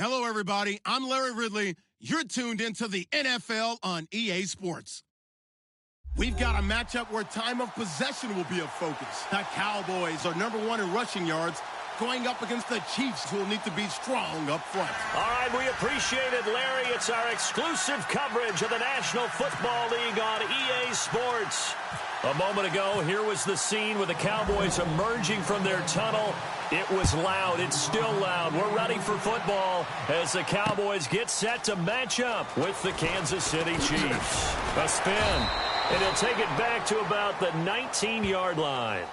Hello, everybody. I'm Larry Ridley. You're tuned into the NFL on EA Sports. We've got a matchup where time of possession will be a focus. The Cowboys are #1 in rushing yards, going up against the Chiefs, who will need to be strong up front. All right, we appreciate it, Larry. It's our exclusive coverage of the National Football League on EA Sports. A moment ago, here was the scene with the Cowboys emerging from their tunnel. It was loud. It's still loud. We're ready for football as the Cowboys get set to match up with the Kansas City Chiefs. A spin, and he'll take it back to about the 19-yard line.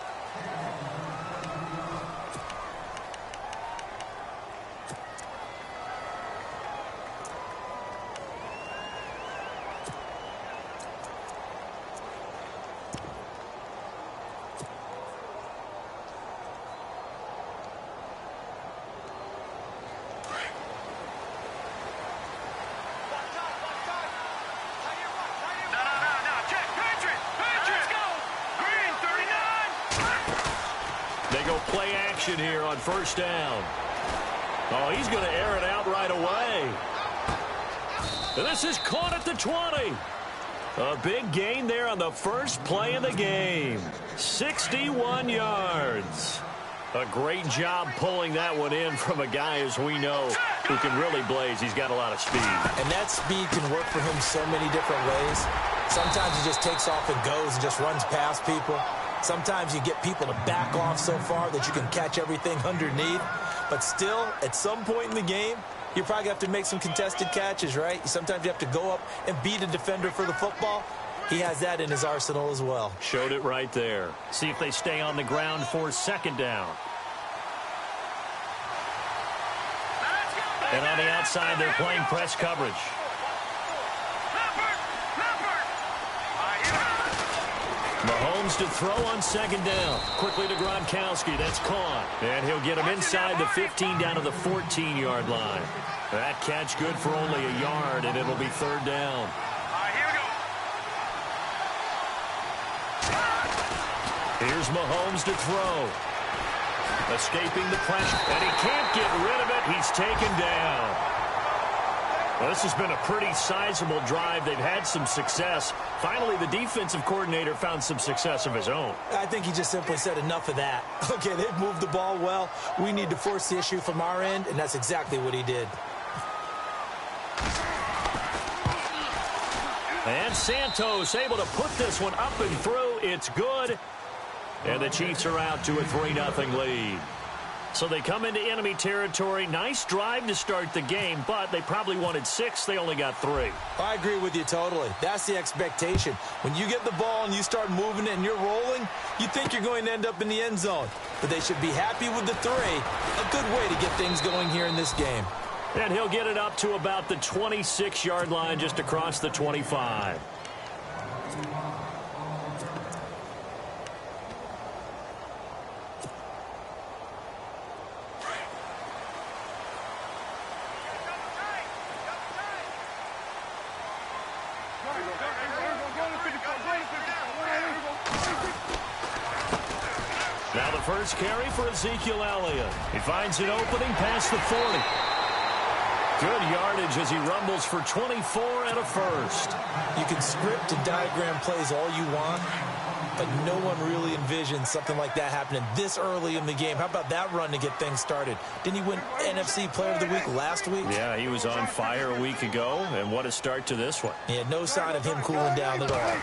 They go play action here on first down. Oh, he's going to air it out right away. And this is caught at the 20. A big gain there on the first play of the game. 61 yards. A great job pulling that one in from a guy, as we know, who can really blaze. He's got a lot of speed. And that speed can work for him so many different ways. Sometimes he just takes off and goes and just runs past people. Sometimes you get people to back off so far that you can catch everything underneath. But still, at some point in the game, you probably have to make some contested catches, right? Sometimes you have to go up and beat a defender for the football. He has that in his arsenal as well. Showed it right there. See if they stay on the ground for second down. And on the outside, they're playing press coverage. Mahomes to throw on second down. Quickly to Gronkowski. That's caught. And he'll get him inside the 15 down to the 14-yard line. That catch good for only a yard, and it'll be third down. Here's Mahomes to throw. Escaping the pressure. And he can't get rid of it. He's taken down. Well, this has been a pretty sizable drive. They've had some success. Finally, the defensive coordinator found some success of his own. I think he just simply said enough of that. Okay, they've moved the ball well. We need to force the issue from our end, and that's exactly what he did. And Santos able to put this one up and through. It's good. And the Chiefs are out to a 3-0 lead. So they come into enemy territory. Nice drive to start the game, but they probably wanted 6. They only got 3. I agree with you totally. That's the expectation. When you get the ball and you start moving it and you're rolling, you think you're going to end up in the end zone. But they should be happy with the 3. A good way to get things going here in this game. And he'll get it up to about the 26-yard line, just across the 25. Now the first carry for Ezekiel Elliott. He finds an opening past the 40. Good yardage as he rumbles for 24 and a first. You can script and diagram plays all you want, but no one really envisions something like that happening this early in the game. How about that run to get things started? Didn't he win NFC Player of the Week last week? Yeah, he was on fire a week ago, and what a start to this one. He had no sign of him cooling down at all.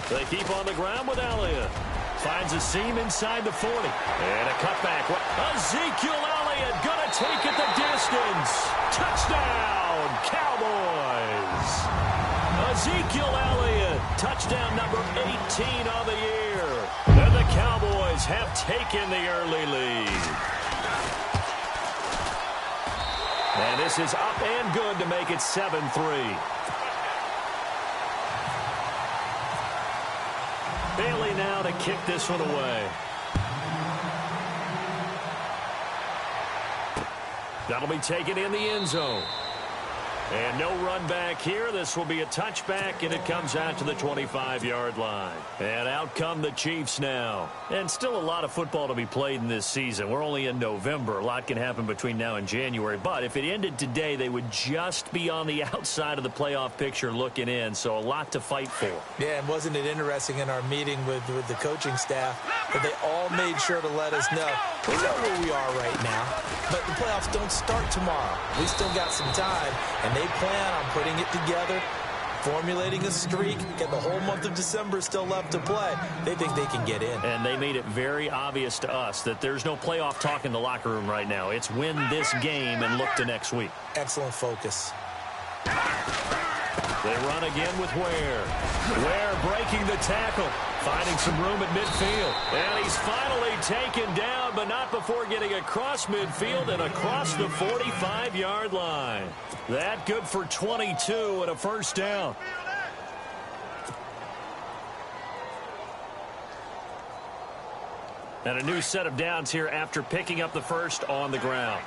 They keep on the ground with Elliott. Finds a seam inside the 40. And a cutback. Ezekiel Elliott going to take it the distance. Touchdown, Cowboys. Ezekiel Elliott, touchdown number 18 on the year. And the Cowboys have taken the early lead. And this is up and good to make it 7-3. Bailey now to kick this one away. That'll be taken in the end zone. And no run back here. This will be a touchback, and it comes out to the 25-yard line. And out come the Chiefs now. And still a lot of football to be played in this season. We're only in November. A lot can happen between now and January. But if it ended today, they would just be on the outside of the playoff picture looking in. So a lot to fight for. Yeah, and wasn't it interesting in our meeting with the coaching staff that they all made sure to let us know, we know where we are right now, but the playoffs don't start tomorrow. We still got some time, and they plan on putting it together, formulating a streak, get the whole month of December still left to play. They think they can get in. And they made it very obvious to us that there's no playoff talk in the locker room right now. It's win this game and look to next week. Excellent focus. They run again with Ware. Ware breaking the tackle, finding some room at midfield. And he's finally taken down, but not before getting across midfield and across the 45-yard line. That good for 22 and a first down. And a new set of downs here after picking up the first on the ground.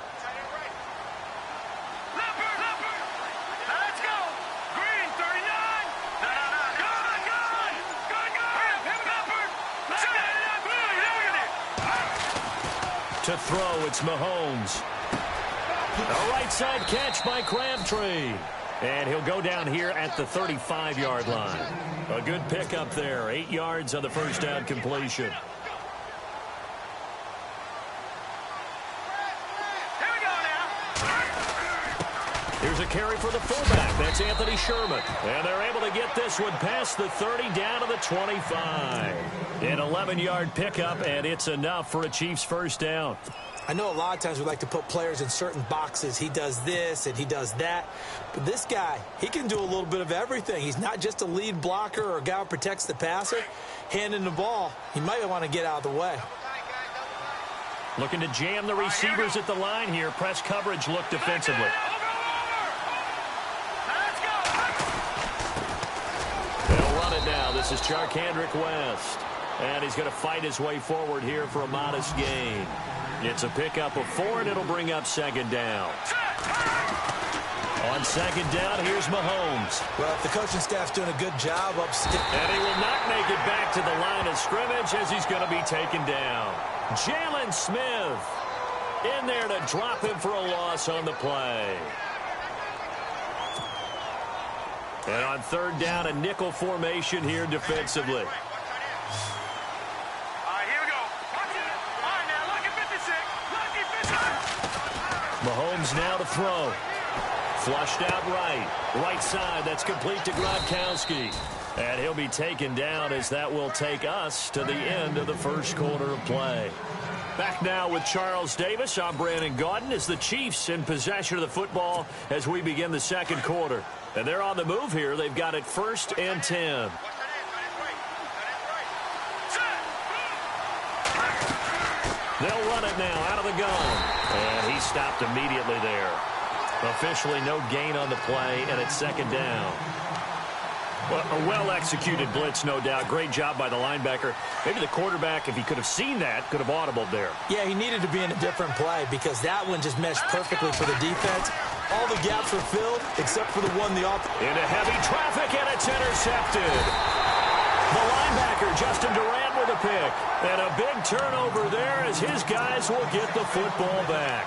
To throw, it's Mahomes. A right side catch by Crabtree. And he'll go down here at the 35-yard line. A good pickup there. 8 yards on the first down completion. Here's a carry for the fullback. That's Anthony Sherman. And they're able to get this one past the 30 down to the 25. An 11-yard pickup, and it's enough for a Chiefs first down. I know a lot of times we like to put players in certain boxes. He does this and he does that. But this guy, he can do a little bit of everything. He's not just a lead blocker or a guy who protects the passer. Handing the ball, he might want to get out of the way. Looking to jam the receivers at the line here. Press coverage look defensively. They'll run it now. This is Charkandrick West. And he's going to fight his way forward here for a modest gain. It's a pickup of 4, and it'll bring up second down. On second down, here's Mahomes. Well, if the coaching staff's doing a good job upstairs. And he will not make it back to the line of scrimmage as he's going to be taken down. Jalen Smith in there to drop him for a loss on the play. And on third down, a nickel formation here defensively. Mahomes now to throw. Flushed out right. Right side, that's complete to Gronkowski. And he'll be taken down as that will take us to the end of the first quarter of play. Back now with Charles Davis. I'm Brandon Gaudin as the Chiefs in possession of the football as we begin the second quarter. And they're on the move here. They've got it 1st and 10. They'll run it now out of the gun. And he stopped immediately there. Officially no gain on the play, and it's second down. Well, a well-executed blitz, no doubt. Great job by the linebacker. Maybe the quarterback, if he could have seen that, could have audibled there. Yeah, he needed to be in a different play because that one just meshed perfectly for the defense. All the gaps were filled except for the one the offense. Into heavy traffic, and it's intercepted. The linebacker, Justin Durant, with a pick. And a big turnover there as his guys will get the football back.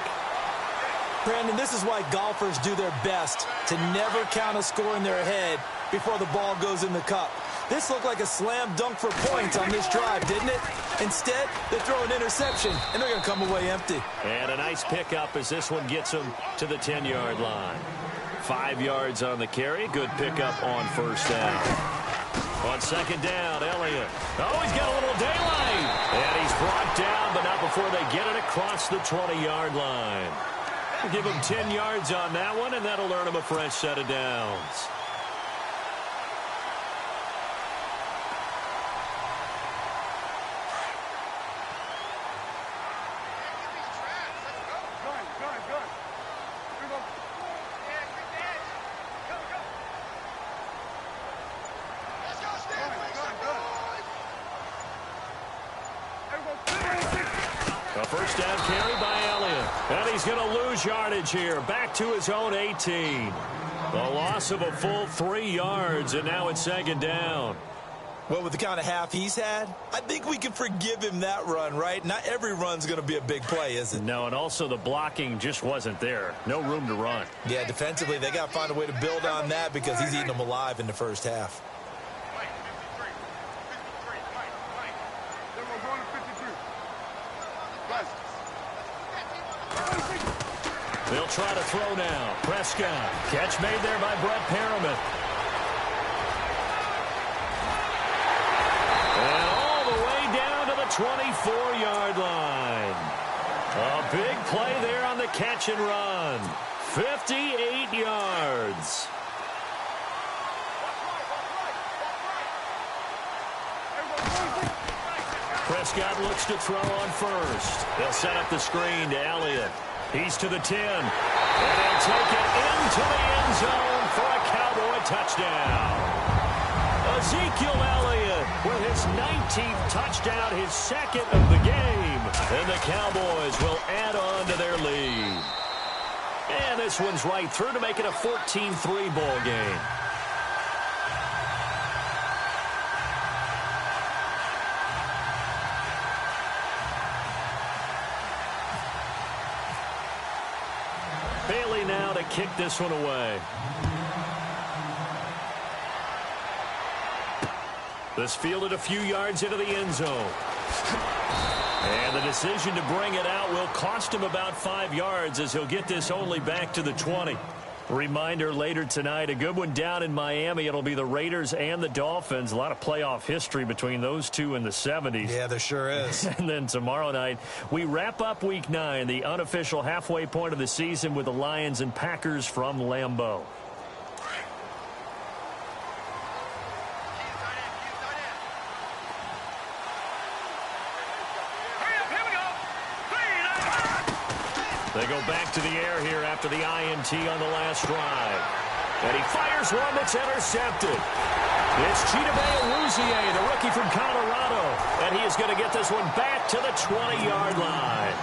Brandon, this is why golfers do their best to never count a score in their head before the ball goes in the cup. This looked like a slam dunk for points on this drive, didn't it? Instead, they throw an interception, and they're going to come away empty. And a nice pickup as this one gets them to the 10-yard line. 5 yards on the carry. Good pickup on first down. On second down, Elliott. Oh, he's got a little daylight. And he's brought down, but not before they get it across the 20-yard line. We'll give him 10 yards on that one, and that'll earn him a fresh set of downs. A first down carry by Elliott. And he's going to lose yardage here. Back to his own 18. A loss of a full 3 yards, and now it's second down. Well, with the kind of half he's had, I think we can forgive him that run, right? Not every run's going to be a big play, is it? No, and also the blocking just wasn't there. No room to run. Yeah, defensively, they got to find a way to build on that because he's eating them alive in the first half. They'll try to throw now. Prescott. Catch made there by Brett Perriman. And all the way down to the 24-yard line. A big play there on the catch and run. 58 yards. Prescott looks to throw on first. They'll set up the screen to Elliott. He's to the 10. And they'll take it into the end zone for a Cowboy touchdown. Ezekiel Elliott with his 19th touchdown, his second of the game. And the Cowboys will add on to their lead. And this one's right through to make it a 14-3 ball game. Bailey now to kick this one away. This fielded a few yards into the end zone. And the decision to bring it out will cost him about 5 yards as he'll get this only back to the 20. Reminder later tonight, a good one down in Miami. It'll be the Raiders and the Dolphins. A lot of playoff history between those two in the 70s. Yeah, there sure is. And then tomorrow night, we wrap up Week 9, the unofficial halfway point of the season with the Lions and Packers from Lambeau. They go back to the air here after the INT on the last drive. And he fires one that's intercepted. It's Chidobe Awuzie, the rookie from Colorado. And he is going to get this one back to the 20-yard line.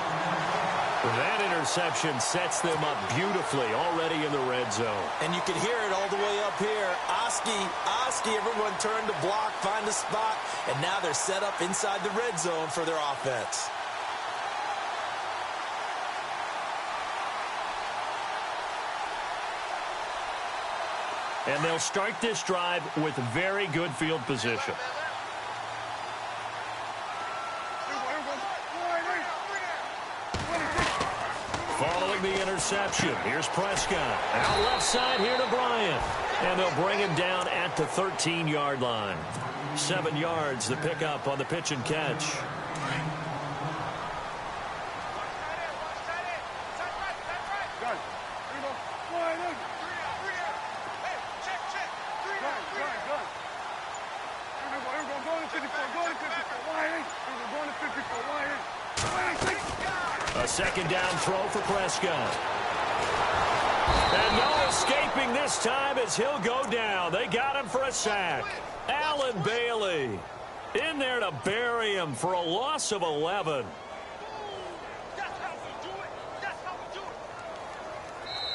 That interception sets them up beautifully already in the red zone. And you can hear it all the way up here. Oski, everyone turned to block, find a spot, and now they're set up inside the red zone for their offense. And they'll start this drive with very good field position. Following the interception, here's Prescott. Out left side here to Bryant. And they'll bring him down at the 13-yard line. 7 yards the pickup on the pitch and catch. A second down throw for Prescott. And no escaping this time as he'll go down. They got him for a sack. Allen Bailey in there to bury him for a loss of 11.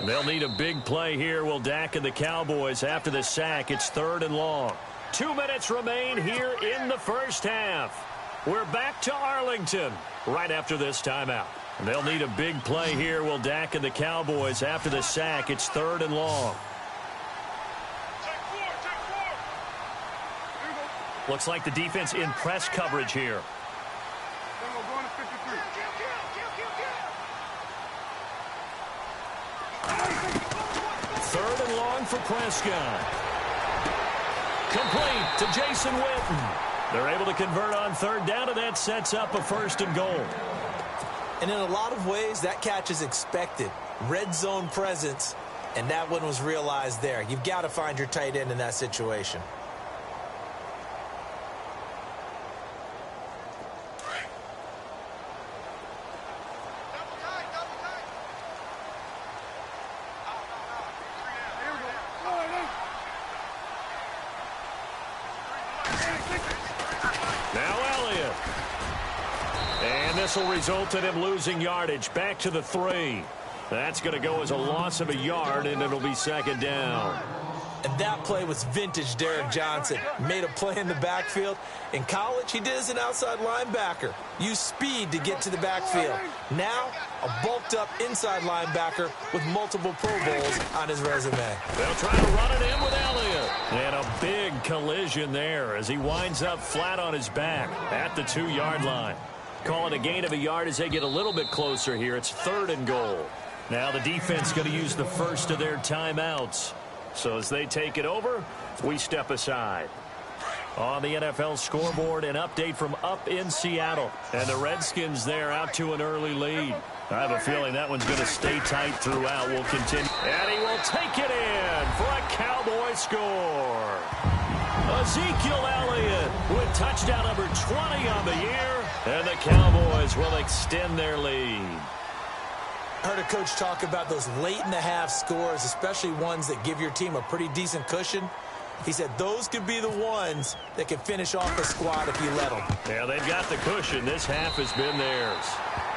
They'll need a big play here. Will Dak and the Cowboys after the sack. It's 3rd and long. 2 minutes remain here in the first half. We're back to Arlington right after this timeout. They'll need a big play here. Will Dak and the Cowboys after the sack. It's 3rd and long. Looks like the defense in press coverage here. 3rd and long for Prescott. Complete to Jason Witten. They're able to convert on 3rd down, and that sets up a 1st and goal. And in a lot of ways, that catch is expected. Red zone presence, and that one was realized there. You've got to find your tight end in that situation. This will result in him losing yardage back to the 3. That's going to go as a loss of a yard, and it'll be second down. And that play was vintage Derek Johnson. Made a play in the backfield. In college, he did as an outside linebacker. Used speed to get to the backfield. Now, a bulked-up inside linebacker with multiple Pro Bowls on his resume. They'll try to run it in with Elliott. And a big collision there as he winds up flat on his back at the 2-yard line. Call it a gain of a yard as they get a little bit closer here. It's 3rd and goal. Now the defense going to use the first of their timeouts. So as they take it over, we step aside. On the NFL scoreboard, an update from up in Seattle. And the Redskins there out to an early lead. I have a feeling that one's going to stay tight throughout. We'll continue. And he will take it in for a Cowboy score. Ezekiel Elliott with touchdown number 20 on the year. And the Cowboys will extend their lead. I heard a coach talk about those late-in-the-half scores, especially ones that give your team a pretty decent cushion. He said those could be the ones that can finish off a squad if you let them. Yeah, they've got the cushion. This half has been theirs.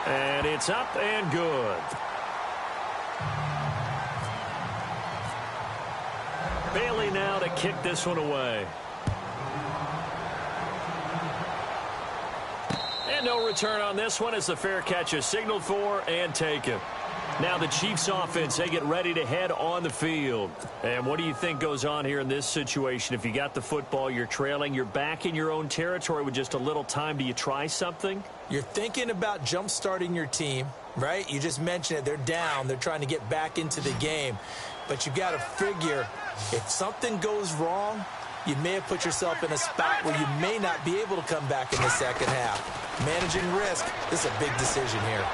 And it's up and good. Bailey now to kick this one away. And no return on this one as the fair catch is signaled for and taken. Now the Chiefs offense, they get ready to head on the field. And what do you think goes on here in this situation? If you got the football, you're trailing, you're back in your own territory with just a little time. Do you try something? You're thinking about jump-starting your team, right? You just mentioned it. They're down. They're trying to get back into the game. But you got to figure if something goes wrong, you may have put yourself in a spot where you may not be able to come back in the second half. Managing risk, this is a big decision here.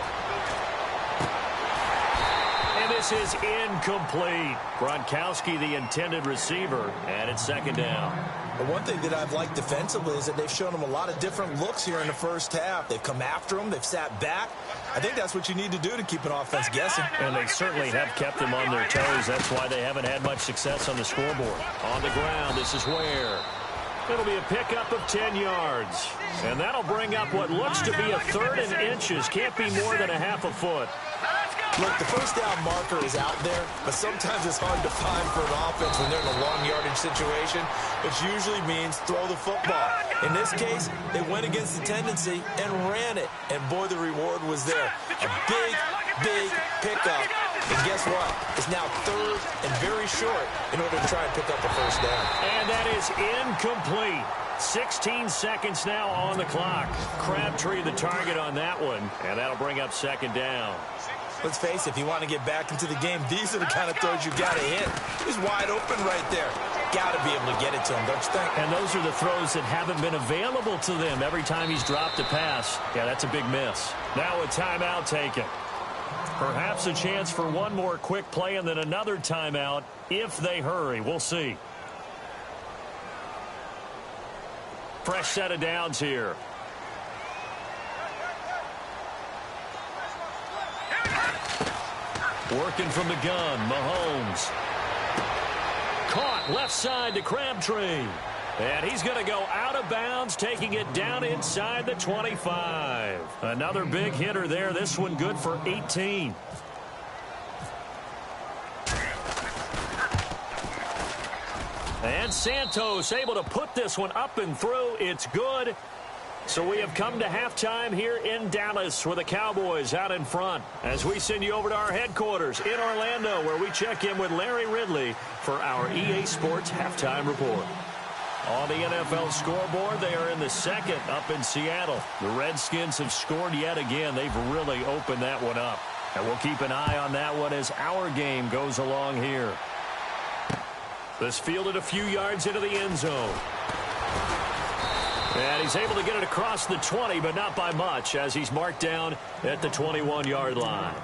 And this is incomplete. Gronkowski, the intended receiver, and it's second down. But one thing that I've liked defensively is that they've shown them a lot of different looks here in the first half. They've come after them. They've sat back. I think that's what you need to do to keep an offense guessing. And they certainly have kept them on their toes. That's why they haven't had much success on the scoreboard. On the ground, this is where it'll be a pickup of 10 yards. And that'll bring up what looks to be a 3rd and inches. Can't be more than a half a foot. Look, the first down marker is out there, but sometimes it's hard to find for an offense when they're in a long yardage situation, which usually means throw the football. In this case, they went against the tendency and ran it, and boy, the reward was there. A big, big pickup. And guess what? It's now 3rd and very short in order to try and pick up the first down. And that is incomplete. 16 seconds now on the clock. Crabtree the target on that one, and that'll bring up second down. Let's face it, if you want to get back into the game, these are the kind of throws you got to hit. He's wide open right there. Got to be able to get it to him, don't you think? And those are the throws that haven't been available to them every time he's dropped a pass. Yeah, that's a big miss. Now a timeout taken. Perhaps a chance for one more quick play and then another timeout if they hurry. We'll see. Fresh set of downs here. Working from the gun, Mahomes. Caught left side to Crabtree. And he's going to go out of bounds, taking it down inside the 25. Another big hitter there. This one good for 18. And Santos able to put this one up and through. It's good. So we have come to halftime here in Dallas with the Cowboys out in front as we send you over to our headquarters in Orlando where we check in with Larry Ridley for our EA Sports Halftime Report. On the NFL scoreboard, they are in the second up in Seattle. The Redskins have scored yet again. They've really opened that one up. And we'll keep an eye on that one as our game goes along here. This fielded a few yards into the end zone. And he's able to get it across the 20, but not by much, as he's marked down at the 21-yard line.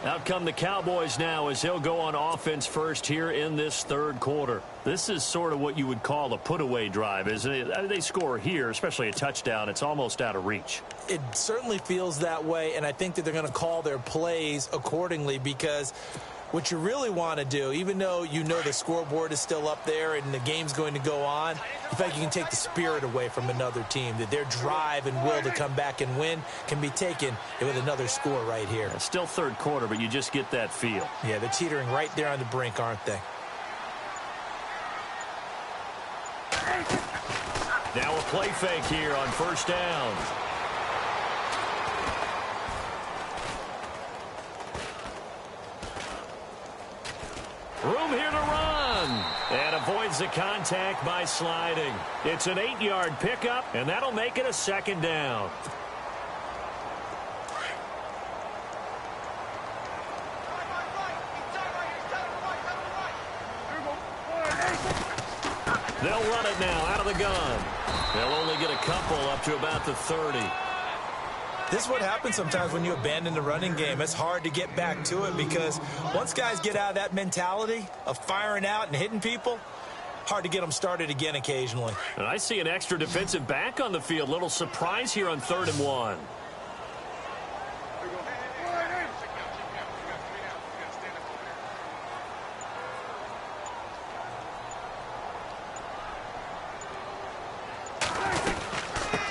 Out come the Cowboys now as they'll go on offense first here in this third quarter. This is sort of what you would call a put-away drive, isn't it? I mean, they score here, especially a touchdown. It's almost out of reach. It certainly feels that way, and I think that they're going to call their plays accordingly because What you really want to do, even though you know the scoreboard is still up there and the game's going to go on, you feel like you can take the spirit away from another team, that their drive and will to come back and win can be taken with another score right here. It's still third quarter, but you just get that feel. Yeah, they're teetering right there on the brink, aren't they? Now a play fake here on first down. Room here to run. And avoids the contact by sliding. It's an 8-yard pickup, and that'll make it a second down. They'll run it now out of the gun. They'll only get a couple up to about the 30. This is what happens sometimes when you abandon the running game. It's hard to get back to it because once guys get out of that mentality of firing out and hitting people, hard to get them started again occasionally. And I see an extra defensive back on the field. Little surprise here on 3rd and 1.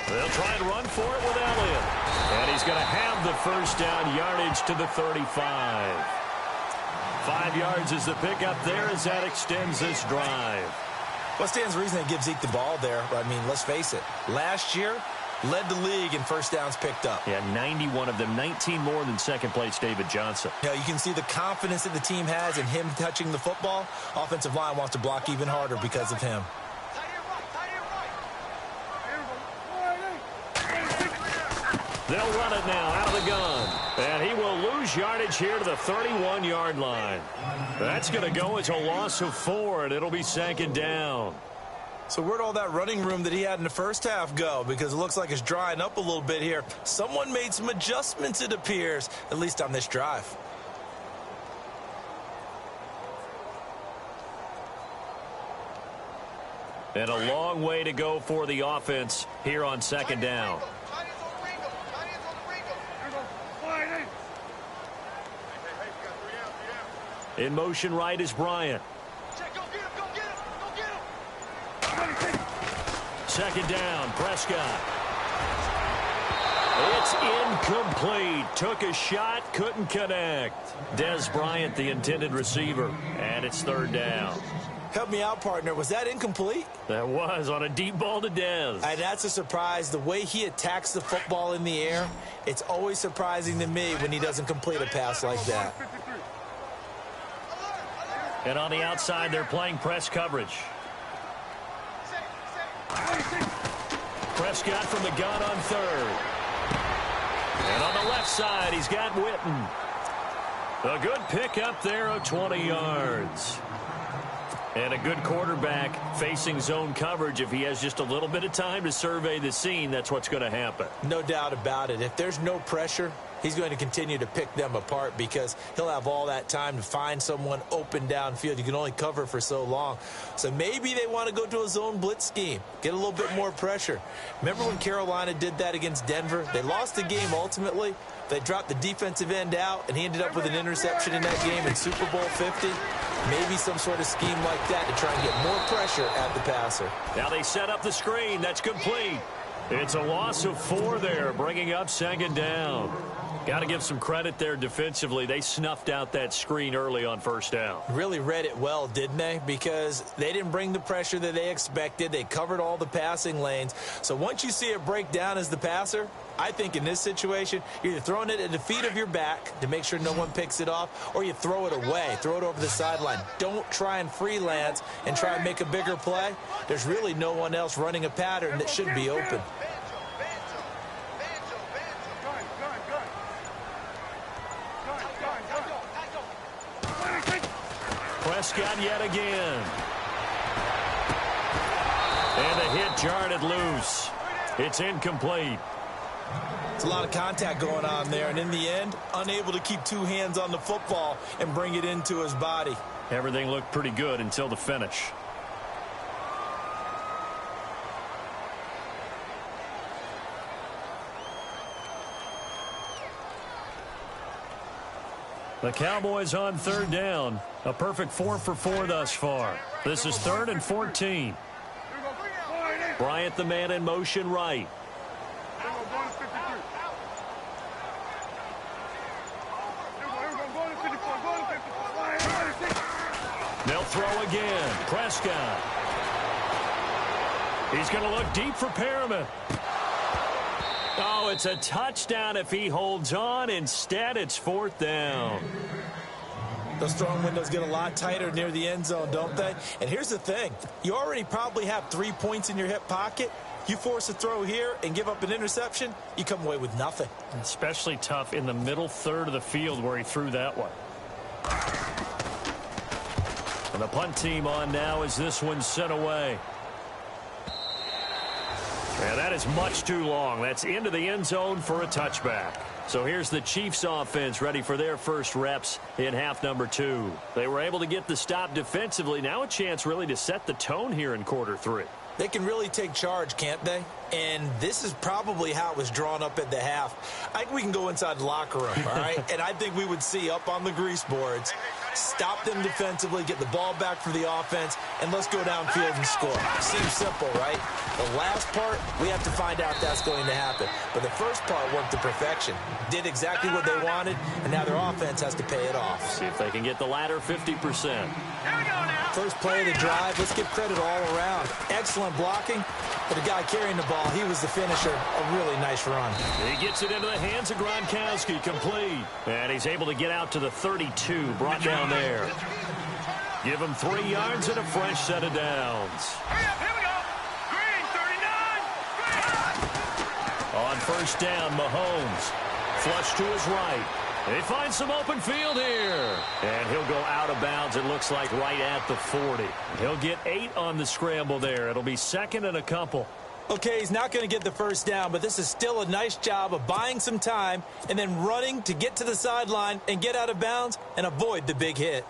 They'll try and run for it with Elliott. And he's going to have the first down, yardage to the 35. 5 yards is the pickup there as that extends this drive. What stands to reason they give Zeke the ball there? I mean, let's face it. Last year, led the league in first downs picked up. Yeah, 91 of them, 19 more than second place David Johnson. You know, you can see the confidence that the team has in him touching the football. Offensive line wants to block even harder because of him. They'll run it now out of the gun. And he will lose yardage here to the 31-yard line. That's going to go as a loss of 4, and it'll be second down. So where'd all that running room that he had in the first half go? Because it looks like it's drying up a little bit here. Someone made some adjustments, it appears, at least on this drive. And a long way to go for the offense here on second down. In motion right is Bryant. Second down, Prescott. It's incomplete. Took a shot, couldn't connect. Dez Bryant, the intended receiver, and it's 3rd down. Help me out, partner. Was that incomplete? That was on a deep ball to Dez. And that's a surprise. The way he attacks the football in the air, it's always surprising to me when he doesn't complete a pass like that. And on the outside, they're playing press coverage. Prescott from the gun on 3rd. And on the left side, he's got Witten. A good pickup there of 20 yards. And a good quarterback facing zone coverage. If he has just a little bit of time to survey the scene, that's what's going to happen. No doubt about it. If there's no pressure, he's going to continue to pick them apart because he'll have all that time to find someone open downfield. You can only cover for so long. So maybe they want to go to a zone blitz scheme, get a little bit more pressure. Remember when Carolina did that against Denver? They lost the game ultimately. They dropped the defensive end out, and he ended up with an interception in that game in Super Bowl 50. Maybe some sort of scheme like that to try and get more pressure at the passer. Now they set up the screen. That's complete. It's a loss of 4 there, bringing up second down. Got to give some credit there defensively. They snuffed out that screen early on first down. Really read it well, didn't they? Because they didn't bring the pressure that they expected. They covered all the passing lanes. So once you see it break down as the passer, I think in this situation, you're either throwing it at the feet of your back to make sure no one picks it off, or you throw it away, throw it over the sideline. Don't try and freelance and try and make a bigger play. There's really no one else running a pattern that should be open. Prescott yet again. And the hit jarred it loose. It's incomplete. It's a lot of contact going on there, and in the end, unable to keep 2 hands on the football and bring it into his body. Everything looked pretty good until the finish. The Cowboys on third down. A perfect 4 for 4 thus far. This is 3rd and 14. Bryant, the man in motion right. They'll throw again. Prescott. He's going to look deep for Perriman. Oh, it's a touchdown if he holds on. Instead, it's 4th down. Those throwing windows get a lot tighter near the end zone, don't they? And here's the thing. You already probably have 3 points in your hip pocket. You force a throw here and give up an interception, you come away with nothing. Especially tough in the middle third of the field where he threw that one. And the punt team on now as this one's sent away. And that is much too long. That's into the end zone for a touchback. So here's the Chiefs offense ready for their first reps in half number 2. They were able to get the stop defensively. Now a chance really to set the tone here in quarter 3. They can really take charge, can't they? And this is probably how it was drawn up at the half. I think we can go inside the locker room, all right? And I think we would see up on the grease boards, stop them defensively, get the ball back for the offense, and let's go downfield and score. Seems simple, right? The last part, we have to find out if that's going to happen. But the first part worked to perfection. Did exactly what they wanted, and now their offense has to pay it off. See if they can get the latter 50%. First play of the drive, let's give credit all around. Excellent blocking, but the guy carrying the ball, he was the finisher. A really nice run. He gets it into the hands of Gronkowski, complete. And he's able to get out to the 32, brought down there. Give him 3 yards and a fresh set of downs. Hurry up, here we go. Green, 39. On first down, Mahomes. Flush to his right. They find some open field here. And he'll go out of bounds, it looks like, right at the 40. He'll get 8 on the scramble there. It'll be 2nd and a couple. Okay, he's not going to get the first down, but this is still a nice job of buying some time and then running to get to the sideline and get out of bounds and avoid the big hit.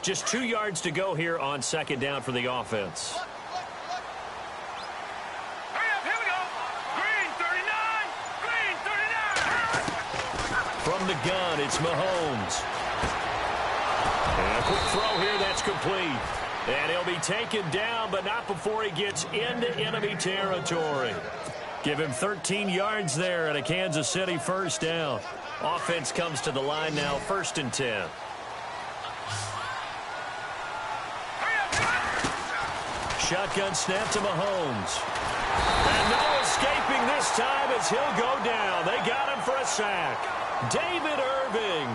Just 2 yards to go here on 2nd down for the offense. Hurry up, here we go. Green, 39. Green, 39. From the gun, it's Mahomes. And a quick throw here, that's complete. And he'll be taken down, but not before he gets into enemy territory. Give him 13 yards there and a Kansas City first down. Offense comes to the line now, 1st and 10. Shotgun snap to Mahomes. And no escaping this time as he'll go down. They got him for a sack. David Irving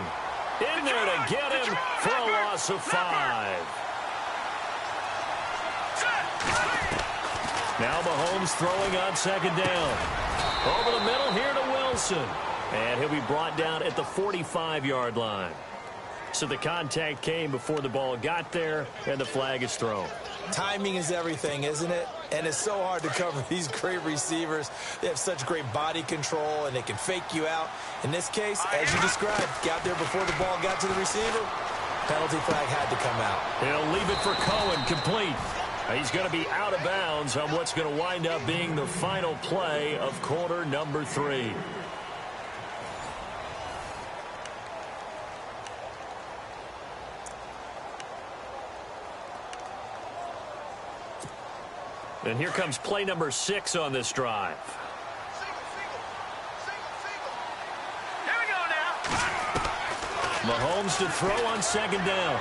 in there to get him for a loss of 5. Now Mahomes throwing on 2nd down. Over the middle here to Wilson. And he'll be brought down at the 45-yard line. So the contact came before the ball got there, and the flag is thrown. Timing is everything, isn't it? And it's so hard to cover these great receivers. They have such great body control, and they can fake you out. In this case, as you described, got there before the ball got to the receiver. Penalty flag had to come out. He'll leave it for Cohen, complete. He's going to be out of bounds on what's going to wind up being the final play of quarter number 3. And here comes play number 6 on this drive. Here we go now. Mahomes to throw on 2nd down.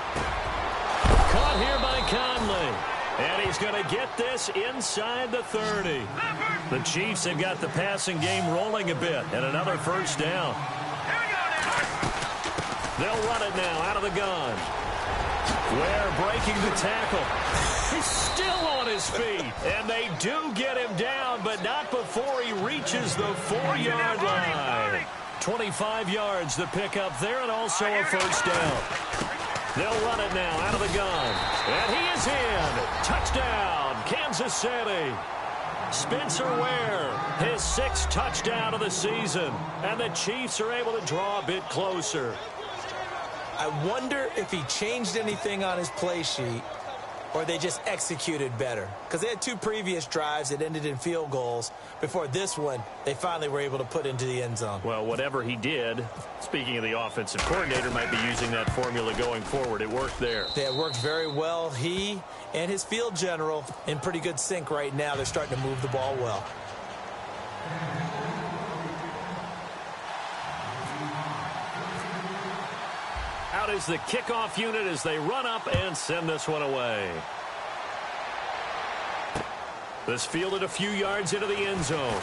Caught here by Conley. And he's going to get this inside the 30. The Chiefs have got the passing game rolling a bit. And another first down. Here we go now. They'll run it now out of the gun. Ware breaking the tackle. He's still on his feet. And they do get him down, but not before he reaches the 4-yard line. 25 yards the pickup there, and also a first down. They'll run it now out of the gun. And he is in. Touchdown, Kansas City. Spencer Ware, his 6th touchdown of the season. And the Chiefs are able to draw a bit closer. I wonder if he changed anything on his play sheet or they just executed better? Because they had 2 previous drives that ended in field goals. Before this one, they finally were able to put into the end zone. Well, whatever he did, speaking of the offensive coordinator, might be using that formula going forward. It worked there. Yeah, it worked very well. He and his field general in pretty good sync right now. They're starting to move the ball well. Out is the kickoff unit as they run up and send this one away. This fielded a few yards into the end zone.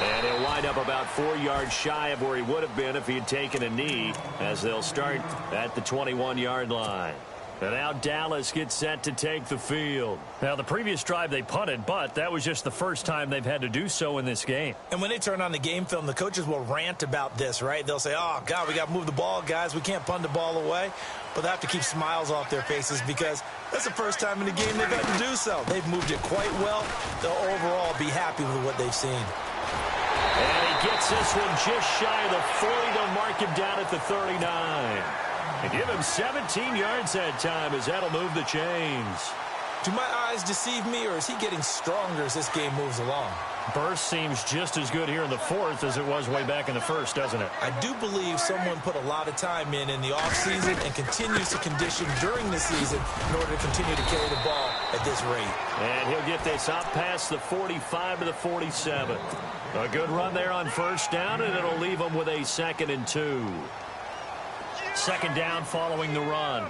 And he'll wind up about 4 yards shy of where he would have been if he had taken a knee, as they'll start at the 21-yard line. And now Dallas gets set to take the field. Now, the previous drive they punted, but that was just the first time they've had to do so in this game. And when they turn on the game film, the coaches will rant about this, right? They'll say, oh, God, we got to move the ball, guys. We can't punt the ball away. But they have to keep smiles off their faces because that's the first time in the game they've had to do so. They've moved it quite well. They'll overall be happy with what they've seen. And he gets this one just shy of the 40. They'll mark him down at the 39. And give him 17 yards that time as that'll move the chains. Do my eyes deceive me, or is he getting stronger as this game moves along? Burst seems just as good here in the fourth as it was way back in the first, doesn't it? I do believe someone put a lot of time in the offseason and continues to condition during the season in order to continue to carry the ball at this rate. And he'll get this up past the 45 to the 47. A good run there on first down, and it'll leave them with a 2nd and 2. Second down following the run.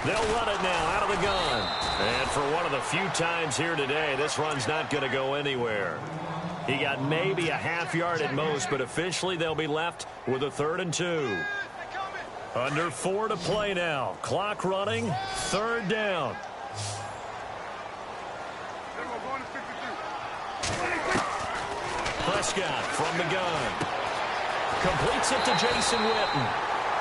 They'll run it now out of the gun. And for one of the few times here today, this run's not going to go anywhere. He got maybe a half yard at most, but officially they'll be left with a 3rd and 2. Under 4 to play now. Clock running. 3rd down. Prescott from the gun. Completes it to Jason Witten.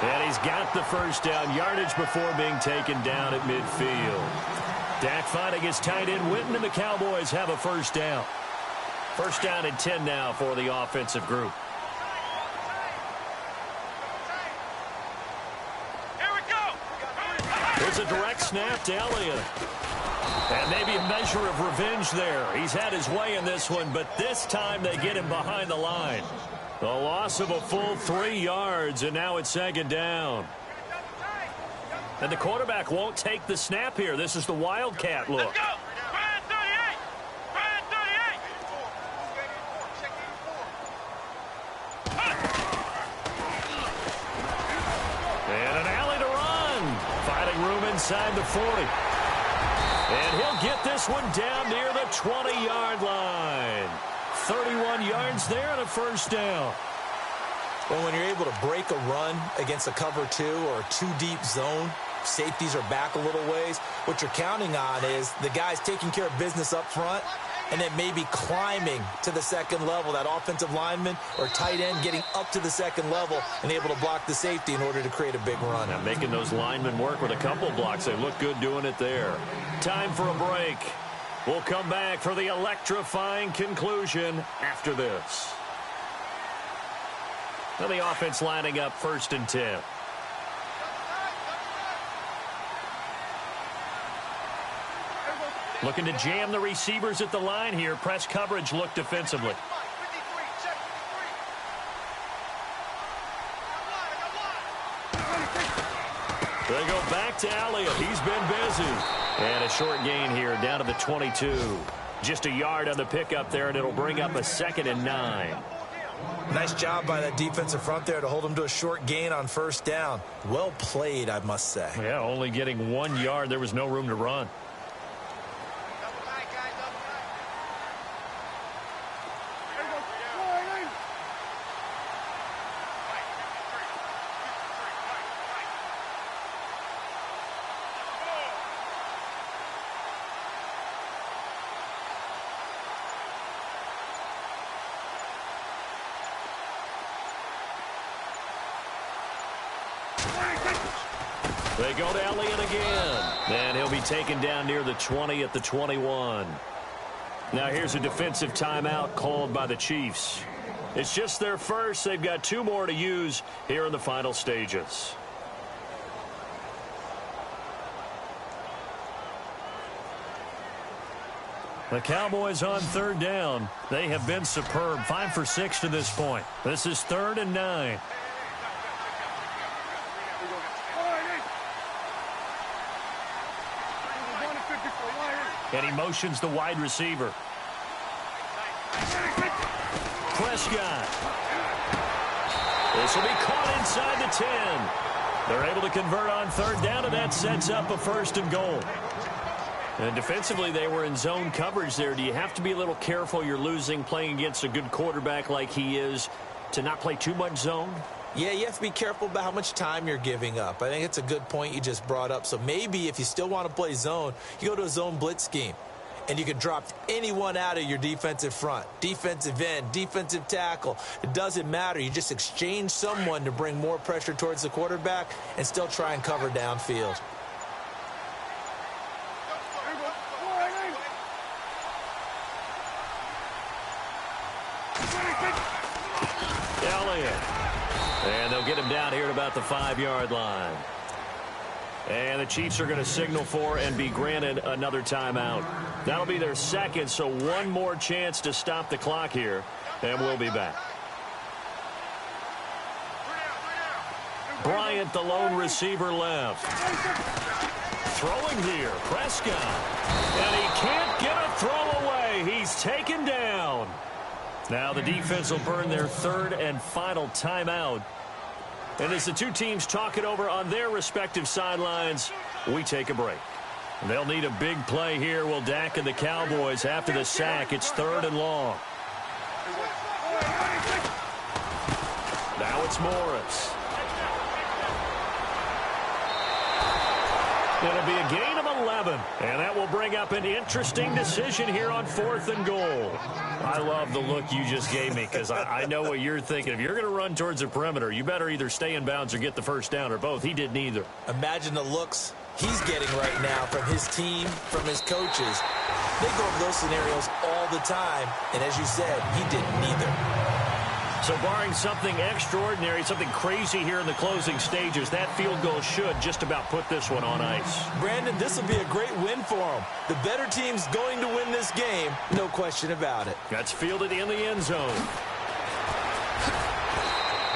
And he's got the first down, yardage before being taken down at midfield. Dak finding his tight end Witten, and the Cowboys have a first down. First down and 10 now for the offensive group. Here we go. Here's a direct snap to Elliott. And maybe a measure of revenge there. He's had his way in this one, but this time they get him behind the line. The loss of a full 3 yards, and now it's 2nd down. And the quarterback won't take the snap here. This is the Wildcat look. Let's go. Brian 38. Brian 38. And an alley to run. Finding room inside the 40. And he'll get this one down near the 20-yard line. 31 yards there and a first down. Well, when you're able to break a run against a cover 2 or a 2-deep zone, safeties are back a little ways. What you're counting on is the guys taking care of business up front and then maybe climbing to the 2nd level, that offensive lineman or tight end getting up to the 2nd level and able to block the safety in order to create a big run. Now making those linemen work with a couple blocks. They look good doing it there. Time for a break. We'll come back for the electrifying conclusion after this. Now the offense lining up 1st and 10. Looking to jam the receivers at the line here. Press coverage look defensively. They go back to Elliott. He's been busy. And a short gain here down to the 22. Just a yard on the pickup there, and it'll bring up a 2nd and 9. Nice job by that defensive front there to hold him to a short gain on first down. Well played, I must say. Yeah, only getting 1 yard. There was no room to run. They go to Elliott again. And he'll be taken down near the 20 at the 21. Now here's a defensive timeout called by the Chiefs. It's just their first. They've got 2 more to use here in the final stages. The Cowboys on 3rd down. They have been superb. 5 for 6 to this point. This is 3rd and 9. And he motions the wide receiver. Prescott. This will be caught inside the 10. They're able to convert on 3rd down, and that sets up a 1st and goal. And defensively, they were in zone coverage there. Do you have to be a little careful? You're losing playing against a good quarterback like he is to not play too much zone? Yeah, you have to be careful about how much time you're giving up. I think it's a good point you just brought up. So maybe if you still want to play zone, you go to a zone blitz scheme. And you can drop anyone out of your defensive front, defensive end, defensive tackle. It doesn't matter. You just exchange someone to bring more pressure towards the quarterback and still try and cover downfield. And they'll get him down here at about the 5-yard line. And the Chiefs are going to signal for and be granted another timeout. That'll be their 2nd, so 1 more chance to stop the clock here, and we'll be back. Bryant, the lone receiver, left. Throwing here, Prescott. And he can't get a throw away. He's taken down. Now the defense will burn their 3rd and final timeout. And as the 2 teams talk it over on their respective sidelines, we take a break. They'll need a big play here. Will Dak and the Cowboys after the sack. It's 3rd and long. Now it's Morris. It'll be a gain of 11, and that will bring up an interesting decision here on 4th and goal. I love the look you just gave me because I know what you're thinking. If you're going to run towards the perimeter, you better either stay in bounds or get the 1st down or both. He did neither. Imagine the looks he's getting right now from his team, from his coaches. They go over those scenarios all the time, and as you said, he did neither. So barring something extraordinary, something crazy here in the closing stages, that field goal should just about put this one on ice. Brandon, this will be a great win for him. The better team's going to win this game, no question about it. That's fielded in the end zone.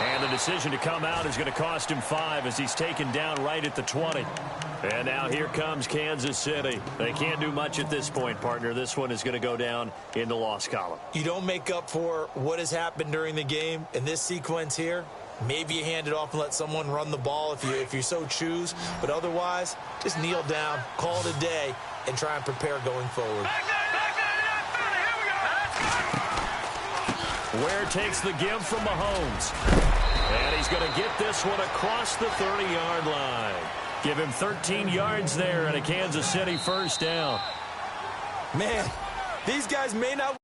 And the decision to come out is going to cost him 5 as he's taken down right at the 20. And now here comes Kansas City. They can't do much at this point, partner. This one is going to go down in the loss column. You don't make up for what has happened during the game in this sequence here. Maybe you hand it off and let someone run the ball if you so choose. But otherwise, just kneel down, call it a day, and try and prepare going forward. Ware takes the give from Mahomes. And he's going to get this one across the 30-yard line. Give him 13 yards there and a Kansas City 1st down. Man, these guys may not